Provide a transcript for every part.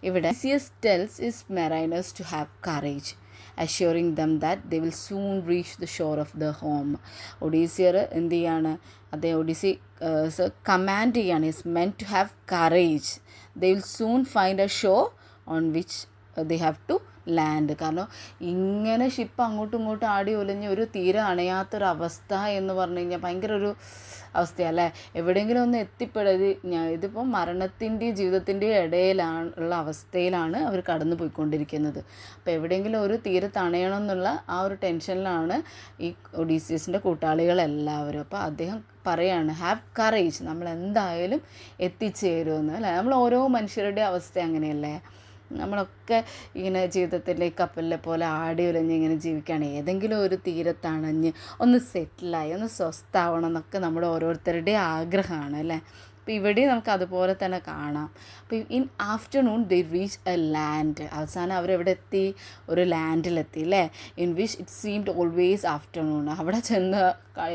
ഇവിടെ Odysseus tells his mariners to have courage, assuring them that they will soon reach the shore of their home. ഒഡീസിയർ എന്ത് ചെയ്യാണ്, Odysseus command ചെയ്യാണ് his men to have courage. They will soon find a shore on which they have to land. കാരണം ഇങ്ങനെ ship അങ്ങോട്ടും ഇങ്ങോട്ടും ആടി ഒലിഞ്ഞ് ഒരു തീരെ അണയാത്തൊരവസ്ഥ എന്ന് പറഞ്ഞു കഴിഞ്ഞാൽ ഭയങ്കര ഒരു അവസ്ഥയല്ലേ. എവിടെയെങ്കിലും ഒന്ന് ഇതിപ്പോൾ മരണത്തിൻ്റെയും ജീവിതത്തിൻ്റെയും ഇടയിലുള്ള അവസ്ഥയിലാണ് അവർ കടന്നു പോയിക്കൊണ്ടിരിക്കുന്നത്. അപ്പോൾ എവിടെയെങ്കിലും ഒരു തീരത്ത് അണയണം എന്നുള്ള ആ ഒരു ടെൻഷനിലാണ് ഈ ഒഡീസിയസിൻ്റെ കൂട്ടാളികളെല്ലാവരും. അപ്പോൾ അദ്ദേഹം പറയാണ് ഹാവ് കറേജ്, നമ്മൾ എന്തായാലും എത്തിച്ചേരുമെന്ന് അല്ലേ. നമ്മൾ ഓരോ മനുഷ്യരുടെ അവസ്ഥ അങ്ങനെയല്ലേ. നമ്മളൊക്കെ ഇങ്ങനെ ജീവിതത്തിലെ കപ്പലിലെ പോലെ ആടി ഉലഞ്ഞ് ഇങ്ങനെ ജീവിക്കുകയാണ്. ഏതെങ്കിലും ഒരു തീരത്തണഞ്ഞ് ഒന്ന് സെറ്റിലായി ഒന്ന് സ്വസ്ഥാവണം എന്നൊക്കെ നമ്മുടെ ഓരോരുത്തരുടെ ആഗ്രഹമാണ് അല്ലേ. അപ്പോൾ ഇവിടെ നമുക്ക് അതുപോലെ തന്നെ കാണാം. അപ്പോൾ in afternoon they reach A land. അവസാനം അവരെവിടെ എത്തി, ഒരു ലാൻഡിലെത്തി അല്ലേ. In which it seemed always afternoon. അവിടെ ചെന്ന്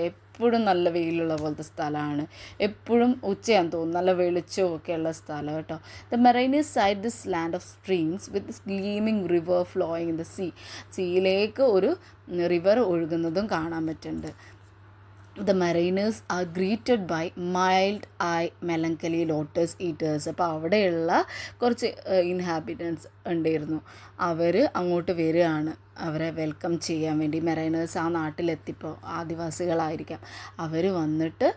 എപ്പോഴും നല്ല വെയിലുള്ള പോലത്തെ സ്ഥലമാണ്, എപ്പോഴും ഉച്ചയാന്ന് തോന്നുന്നു, നല്ല വെളിച്ചവും ഒക്കെയുള്ള സ്ഥലം കേട്ടോ. The mariners said this land of streams with this gleaming river flowing in the സീയിലേക്ക് ഒരു റിവർ ഒഴുകുന്നതും കാണാൻ പറ്റുന്നുണ്ട്. The mariners are greeted by mild-eyed melancholy lotus eaters. അപ്പോൾ അവിടെയുള്ള കുറച്ച് ഇൻഹാബിറ്റൻസ് ഉണ്ടായിരുന്നു. അവർ അങ്ങോട്ട് വരികയാണ് അവരെ വെൽക്കം ചെയ്യാൻ വേണ്ടി. മെറൈനേഴ്സ് ആ നാട്ടിലെത്തിയപ്പോൾ ആദിവാസികളായിരിക്കാം, അവർ വന്നിട്ട്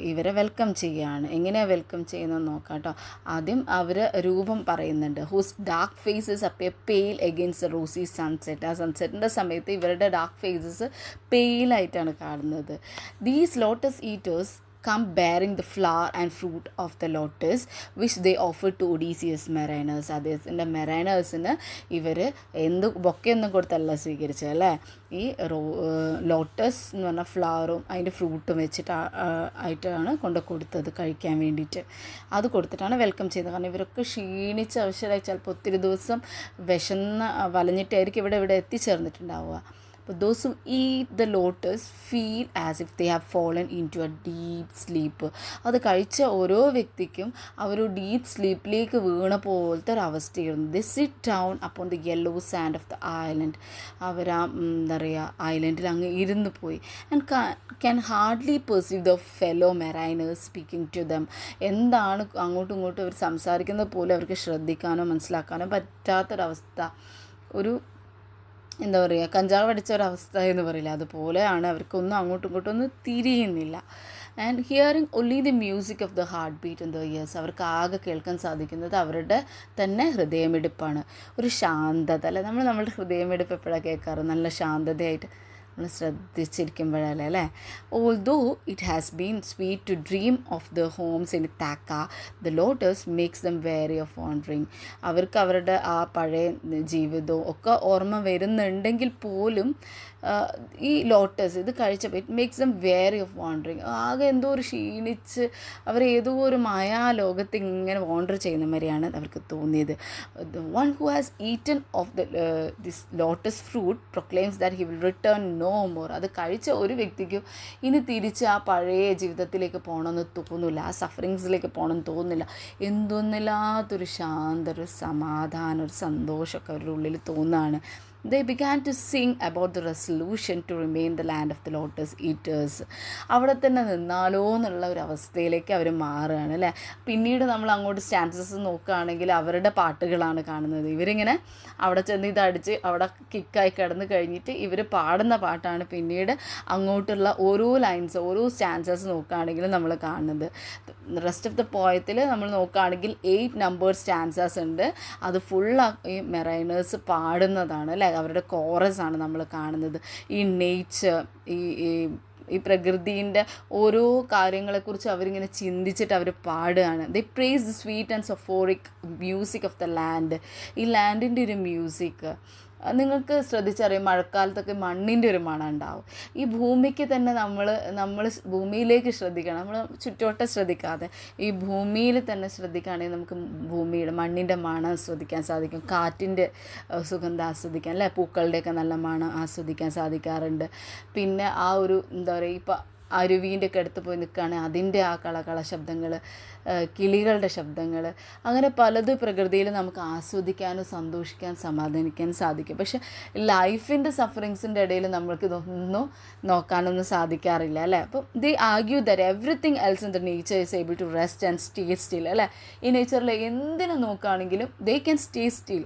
ഇവരെ വെൽക്കം ചെയ്യുകയാണ്. എങ്ങനെയാണ് വെൽക്കം ചെയ്യുന്നതെന്ന് നോക്കാം കേട്ടോ. ആദ്യം അവർ രൂപം പറയുന്നുണ്ട്. Whose dark faces appear pale against the rosy sunset. ആ സൺസെറ്റിൻ്റെ സമയത്ത് ഇവരുടെ ഡാർക്ക് ഫേസസ് പെയിലായിട്ടാണ് കാണുന്നത്. These lotus eaters come bearing the flower and fruit of the lotus which they offered to Odysseus mariners. അദ്ദേഹത്തിൻ്റെ മെറൈനേഴ്സിന് ഇവർ ബൊക്കെയൊന്നും കൊടുത്തല്ല സ്വീകരിച്ചത് അല്ലേ. ഈ ലോട്ടസ് എന്ന് പറഞ്ഞ ഫ്ലവറും അതിൻ്റെ ഫ്രൂട്ടും വെച്ചിട്ട് ആയിട്ടാണ് കൊടുത്തത് കഴിക്കാൻ വേണ്ടിയിട്ട്. അത് കൊടുത്തിട്ടാണ് വെൽക്കം ചെയ്തത്. കാരണം ഇവരൊക്കെ ക്ഷീണിച്ച് അവശരായി ചിലപ്പോൾ ഒത്തിരി ദിവസം വലഞ്ഞിട്ടായിരിക്കും ഇവിടെ എത്തിച്ചേർന്നിട്ടുണ്ടാവുക. But those who eat the lotus feel as if they have fallen into a deep sleep. അത് കഴിച്ച ഓരോ വ്യക്തിക്കും അവർ ഡീപ്പ് സ്ലീപ്പിലേക്ക് വീണ പോലത്തെ ഒരു അവസ്ഥയായിരുന്നു. They sit down upon the yellow sand of the island. അവർ എന്താ പറയുക ഐലൻഡിൽ അങ്ങ് ഇരുന്ന് പോയി. And can hardly perceive the fellow mariners speaking to them. എന്താണ് അങ്ങോട്ടും ഇങ്ങോട്ടും അവർ സംസാരിക്കുന്നത് പോലും അവർക്ക് ശ്രദ്ധിക്കാനോ മനസ്സിലാക്കാനോ പറ്റാത്തൊരവസ്ഥ. ഒരു എന്താ പറയുക കഞ്ചാവ് അടിച്ച ഒരവസ്ഥ എന്ന് പറയില്ല, അതുപോലെയാണ്. അവർക്കൊന്നും അങ്ങോട്ടും ഇങ്ങോട്ടും ഒന്നും തിരിയുന്നില്ല. And hearing only the music of the heart beat in the ears. അവർക്ക് ആകെ കേൾക്കാൻ സാധിക്കുന്നത് അവരുടെ തന്നെ ഹൃദയമിടിപ്പാണ്. ഒരു ശാന്തത അല്ലേ. നമ്മളുടെ ഹൃദയമിടിപ്പ് എപ്പോഴാണ് കേൾക്കാറ്, നല്ല ശാന്തതയായിട്ട് നമ്മൾ ശ്രദ്ധിച്ചിരിക്കുമ്പോഴല്ലേ അല്ലേ. Although it has been sweet to dream of the homes in Ithaca, the lotus makes them weary of wandering. അവർക്ക് അവരുടെ ആ പഴയ ജീവിതവും ഒക്കെ ഓർമ്മ വരുന്നുണ്ടെങ്കിൽ പോലും ഈ ലോട്ടസ് ഇത് കഴിച്ചപ്പോൾ it makes them weary of wandering. ആകെ എന്തോ ഒരു ക്ഷീണിച്ച് അവർ ഏതോ ഒരു മായാലോകത്ത് ഇങ്ങനെ വാണ്ടർ ചെയ്യുന്ന മാതിരിയാണ് അവർക്ക് തോന്നിയത്. The one who has eaten of this lotus fruit proclaims that he will return no more. അത് കഴിച്ച ഒരു വ്യക്തിക്കും ഇനി തിരിച്ച് ആ പഴയ ജീവിതത്തിലേക്ക് പോകണമെന്ന് തോന്നുന്നില്ല, ആ സഫറിങ്സിലേക്ക് പോകണമെന്ന് തോന്നുന്നില്ല. എന്തൊന്നില്ലാത്തൊരു ശാന്ത, ഒരു സമാധാനം, ഒരു സന്തോഷമൊക്കെ അവരുടെ ഉള്ളിൽ തോന്നുകയാണ്. They began to sing about the resolution to remain the land of the lotus eaters. അവിടെ തന്നെ നിന്നാലോ എന്നുള്ള ഒരു അവസ്ഥയിലേക്ക് അവർ മാറുകയാണ് അല്ലേ. പിന്നീട് നമ്മൾ അങ്ങോട്ട് സ്റ്റാൻസസ് നോക്കുകയാണെങ്കിൽ അവരുടെ പാട്ടുകളാണ് കാണുന്നത്. ഇവരിങ്ങനെ അവിടെ ചെന്ന് ഇതടിച്ച് അവിടെ കിക്കായി കിടന്ന് കഴിഞ്ഞിട്ട് ഇവർ പാടുന്ന പാട്ടാണ് പിന്നീട് അങ്ങോട്ടുള്ള ഓരോ ലൈൻസ്, ഓരോ സ്റ്റാൻസസ് നോക്കുകയാണെങ്കിൽ നമ്മൾ കാണുന്നത്. റെസ്റ്റ് ഓഫ് ദ പോയത്തിൽ നമ്മൾ നോക്കുകയാണെങ്കിൽ 8 നമ്പർ സ്റ്റാൻസസ് ഉണ്ട്. അത് ഈ മെറൈനേഴ്സ് പാടുന്നതാണ് അല്ലേ. അവരുടെ കോറസ് ആണ് നമ്മൾ കാണുന്നത്. ഈ നേച്ചർ, ഈ പ്രകൃതിൻ്റെ ഓരോ കാര്യങ്ങളെക്കുറിച്ച് അവരിങ്ങനെ ചിന്തിച്ചിട്ട് അവർ പാടുകയാണ്. They praise the sweet and soporific music of the land. ഈ ലാൻഡിൻ്റെ ഒരു മ്യൂസിക് നിങ്ങൾക്ക് ശ്രദ്ധിച്ചറിയാം, മഴക്കാലത്തൊക്കെ മണ്ണിൻ്റെ ഒരു മണം ഉണ്ടാവും. ഈ ഭൂമിക്ക് തന്നെ നമ്മൾ ഭൂമിയിലേക്ക് ശ്രദ്ധിക്കണം. നമ്മൾ ചുറ്റോട്ടം ശ്രദ്ധിക്കാതെ ഈ ഭൂമിയിൽ തന്നെ ശ്രദ്ധിക്കുകയാണെങ്കിൽ നമുക്ക് ഭൂമിയുടെ മണ്ണിൻ്റെ മണം ആസ്വദിക്കാൻ സാധിക്കും. കാറ്റിൻ്റെ സുഗന്ധം ആസ്വദിക്കാൻ അല്ലേ, പൂക്കളുടെയൊക്കെ നല്ല മണം ആസ്വദിക്കാൻ സാധിക്കാറുണ്ട്. പിന്നെ ആ ഒരു എന്താ പറയുക, ഇപ്പം അരുവീൻ്റെ ഒക്കെ അടുത്ത് പോയി നിൽക്കുകയാണെങ്കിൽ അതിൻ്റെ ആ കളകള ശബ്ദങ്ങൾ, കിളികളുടെ ശബ്ദങ്ങൾ, അങ്ങനെ പലത് പ്രകൃതിയിൽ നമുക്ക് ആസ്വദിക്കാനും സന്തോഷിക്കാൻ സമാധാനിക്കാൻ സാധിക്കും. പക്ഷെ ലൈഫിൻ്റെ സഫറിങ്സിൻ്റെ ഇടയിൽ നമ്മൾക്ക് ഇതൊന്നും നോക്കാനൊന്നും സാധിക്കാറില്ല അല്ലേ. അപ്പം they argue that everything else in the nature is able to rest and stay still അല്ലേ. ഈ നേച്ചറിൽ എന്തിനെ നോക്കുകയാണെങ്കിലും ദേ ക്യാൻ സ്റ്റേ സ്റ്റിൽ.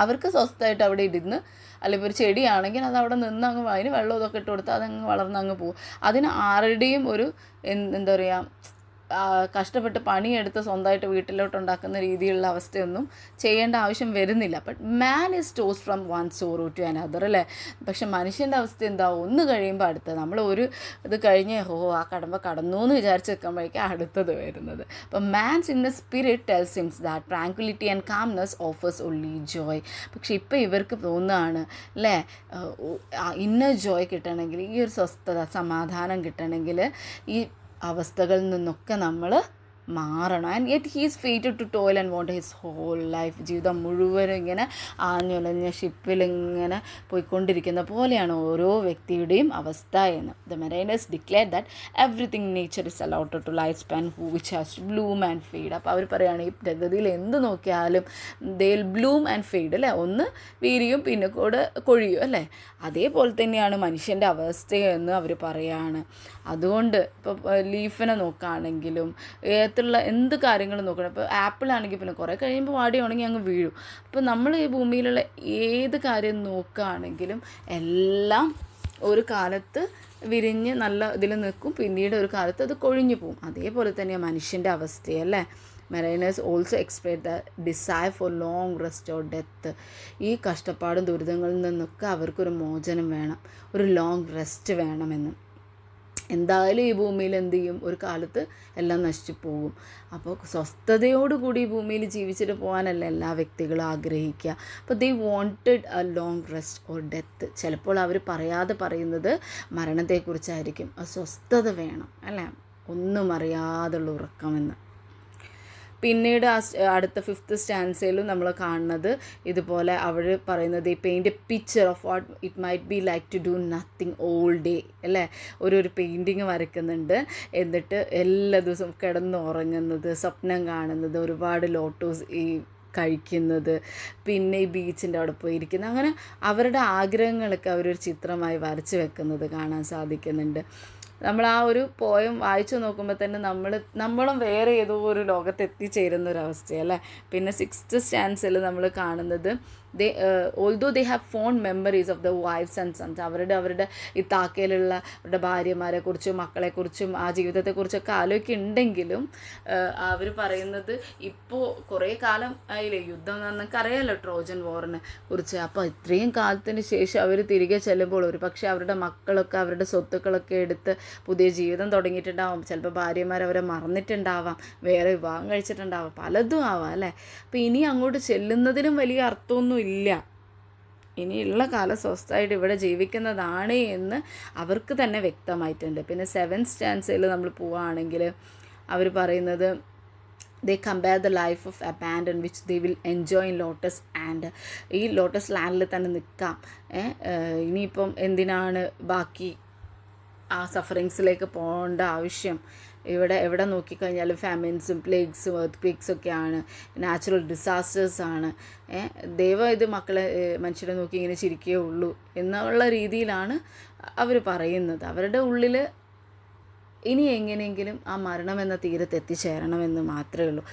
അവർക്ക് സ്വസ്ഥമായിട്ട് അവിടെ ഇരുന്ന്, അല്ലെങ്കിൽ ഒരു ചെടിയാണെങ്കിൽ അത് അവിടെ നിന്ന് അങ്ങ് അതിന് വെള്ളം ഇതൊക്കെ ഇട്ട് കൊടുത്താൽ അതങ്ങ് വളർന്ന് അങ്ങ് പോകും. അതിന് ആരുടെയും ഒരു എന്താ പറയുക, കഷ്ടപ്പെട്ട് പണിയെടുത്ത് സ്വന്തമായിട്ട് വീട്ടിലോട്ടുണ്ടാക്കുന്ന രീതിയിലുള്ള അവസ്ഥയൊന്നും ചെയ്യേണ്ട ആവശ്യം വരുന്നില്ല. But man is toss from one sorrow to another അല്ലേ. പക്ഷെ മനുഷ്യൻ്റെ അവസ്ഥ എന്താ, ഒന്ന് കഴിയുമ്പോൾ അടുത്തത്. നമ്മൾ ഒരു ഇത് കഴിഞ്ഞ് ആ കടമ്പ കടന്നു എന്ന് വിചാരിച്ച് നിൽക്കുമ്പോഴേക്കും അടുത്തത് വരുന്നത്. അപ്പം man's in the spirit tells Hinds that tranquillity and calmness offers only Joy. പക്ഷെ ഇപ്പോൾ ഇവർക്ക് തോന്നുകയാണ് അല്ലേ, ഇന്നർ ജോയ് കിട്ടണമെങ്കിൽ, ഈ ഒരു സ്വസ്ഥത സമാധാനം കിട്ടണമെങ്കിൽ ഈ അവസ്ഥകളിൽ നിന്നൊക്കെ നമ്മൾ മാറണം. And yet he's fated to toil and want his whole life. ജീവിതം മുഴുവനും ഇങ്ങനെ ആഞ്ഞുലഞ്ഞ ഷിപ്പിലിങ്ങനെ പോയിക്കൊണ്ടിരിക്കുന്ന പോലെയാണ് ഓരോ വ്യക്തിയുടെയും അവസ്ഥ എന്ന്. The mariners declare that everything nature is allotted to life span which has to bloom and fade. അപ്പോൾ അവർ പറയുകയാണ് ഈ പ്രകൃതിയിൽ എന്ത് നോക്കിയാലും they will bloom and fade അല്ലേ. ഒന്ന് വീരിയും പിന്നെ കൂടെ കൊഴിയും അല്ലേ. അതേപോലെ തന്നെയാണ് മനുഷ്യൻ്റെ അവസ്ഥയെന്ന് അവർ പറയുകയാണ്. അതുകൊണ്ട് ഇപ്പോൾ ലീഫിനെ നോക്കുകയാണെങ്കിലും ഏത്തുള്ള എന്ത് കാര്യങ്ങൾ നോക്കണം. ഇപ്പോൾ ആപ്പിളാണെങ്കിൽ പിന്നെ കുറേ കഴിയുമ്പോൾ വാടി ഉണങ്ങി അങ്ങ് വീഴും. അപ്പോൾ നമ്മൾ ഈ ഭൂമിയിലുള്ള ഏത് കാര്യം നോക്കുകയാണെങ്കിലും എല്ലാം ഒരു കാലത്ത് വിരിഞ്ഞ് നല്ല ഇതിൽ നിൽക്കും, പിന്നീട് ഒരു കാലത്ത് അത് കൊഴിഞ്ഞു പോകും. അതേപോലെ തന്നെയാണ് മനുഷ്യൻ്റെ അവസ്ഥയല്ലേ. Mariners also express the desire for long rest or death. ഈ കഷ്ടപ്പാടും ദുരിതങ്ങളിൽ നിന്നൊക്കെ അവർക്കൊരു മോചനം വേണം, ഒരു ലോങ് റെസ്റ്റ് വേണമെന്ന്. എന്തായാലും ഈ ഭൂമിയിൽ എന്ത് ചെയ്യും, ഒരു കാലത്ത് എല്ലാം നശിച്ചു പോകും. അപ്പോൾ സ്വസ്ഥതയോടുകൂടി ഈ ഭൂമിയിൽ ജീവിച്ചിട്ട് പോകാനല്ല എല്ലാ വ്യക്തികളും ആഗ്രഹിക്കുക. അപ്പോൾ they wanted A long rest or death. ചിലപ്പോൾ അവർ പറയാതെ പറയുന്നത് മരണത്തെക്കുറിച്ചായിരിക്കും. സ്വസ്ഥത വേണം അല്ലേ, ഒന്നും അറിയാതുള്ള ഉറക്കമെന്ന്. പിന്നീട് അടുത്ത 5th സ്റ്റാൻസയിലും നമ്മൾ കാണുന്നത് ഇതുപോലെ അവർ പറയുന്നത്, ഈ paint a picture of what it might be like to do nothing all day അല്ലേ. ഒരു പെയിൻറ്റിങ് വരയ്ക്കുന്നുണ്ട്, എന്നിട്ട് എല്ലാ ദിവസവും കിടന്നുറങ്ങുന്നത്, സ്വപ്നം കാണുന്നത്, ഒരുപാട് ലോട്ടോസ് ഈ കഴിക്കുന്നത്, പിന്നെ ഈ ബീച്ചിൻ്റെ അവിടെ പോയിരിക്കുന്നത്, അങ്ങനെ അവരുടെ ആഗ്രഹങ്ങളൊക്കെ അവരൊരു ചിത്രമായി വരച്ച് വെക്കുന്നത് കാണാൻ സാധിക്കുന്നുണ്ട്. നമ്മൾ ആ ഒരു പോയം വായിച്ചു നോക്കുമ്പോൾ തന്നെ നമ്മളും വേറെ ഏതോ ഒരു ലോകത്ത് എത്തിച്ചേരുന്ന ഒരവസ്ഥയല്ലേ. പിന്നെ 6th സ്റ്റാൻസിൽ നമ്മൾ കാണുന്നത് although they have fond memories of the wives and sons. അവരുടെ ഈ താക്കയിലുള്ള അവരുടെ ഭാര്യമാരെക്കുറിച്ചും മക്കളെക്കുറിച്ചും ആ ജീവിതത്തെക്കുറിച്ചൊക്കെ ആലോചിക്കുന്നുണ്ടെങ്കിലും അവർ പറയുന്നത് ഇപ്പോൾ കുറേ കാലം ആയില്ലേ യുദ്ധം, നമുക്കറിയാമല്ലോ ട്രോജൻ വാറിനെ കുറിച്ച്. അപ്പോൾ ഇത്രയും കാലത്തിന് ശേഷം അവർ തിരികെ ചെല്ലുമ്പോൾ ഒരു പക്ഷേ അവരുടെ മക്കളൊക്കെ അവരുടെ സ്വത്തുക്കളൊക്കെ എടുത്ത് പുതിയ ജീവിതം തുടങ്ങിയിട്ടുണ്ടാവാം. ചിലപ്പോൾ ഭാര്യമാർ അവരെ മറന്നിട്ടുണ്ടാവാം, വേറെ വിവാഹം കഴിച്ചിട്ടുണ്ടാവാം, പലതും ആവാം അല്ലേ. അപ്പോൾ ഇനി അങ്ങോട്ട് ചെല്ലുന്നതിലും വലിയ അർത്ഥമൊന്നും ഇല്ല. ഇനിയുള്ള കാലം സ്വസ്ഥമായിട്ട് ഇവിടെ ജീവിക്കുന്നതാണ് എന്ന് അവർക്ക് തന്നെ വ്യക്തമായിട്ടുണ്ട്. പിന്നെ 7th സ്റ്റാൻസയിൽ നമ്മൾ പോവുകയാണെങ്കിൽ അവർ പറയുന്നത്, they compare the life of abandon which they will enjoy in lotus and ഈ ലോട്ടസ് ലാൻഡിൽ തന്നെ നിൽക്കാം. ഇനിയിപ്പം എന്തിനാണ് ബാക്കി ആ സഫറിങ്സിലേക്ക് പോകേണ്ട ആവശ്യം. എവിടെ നോക്കിക്കഴിഞ്ഞാലും ഫാമിൻസും പ്ലേഗ്സും എർത്ത് ക്വേക്സൊക്കെയാണ്, നാച്ചുറൽ ഡിസാസ്റ്റേഴ്സാണ്. ദൈവം ഇത് മനുഷ്യരെ നോക്കി ഇങ്ങനെ ചിരിക്കുകയേ ഉള്ളൂ എന്നുള്ള രീതിയിലാണ് അവർ പറയുന്നത്. അവരുടെ ഉള്ളിൽ ഇനി എങ്ങനെയെങ്കിലും ആ മരണമെന്ന തീരത്ത് എത്തിച്ചേരണമെന്ന് മാത്രമേ ഉള്ളൂ.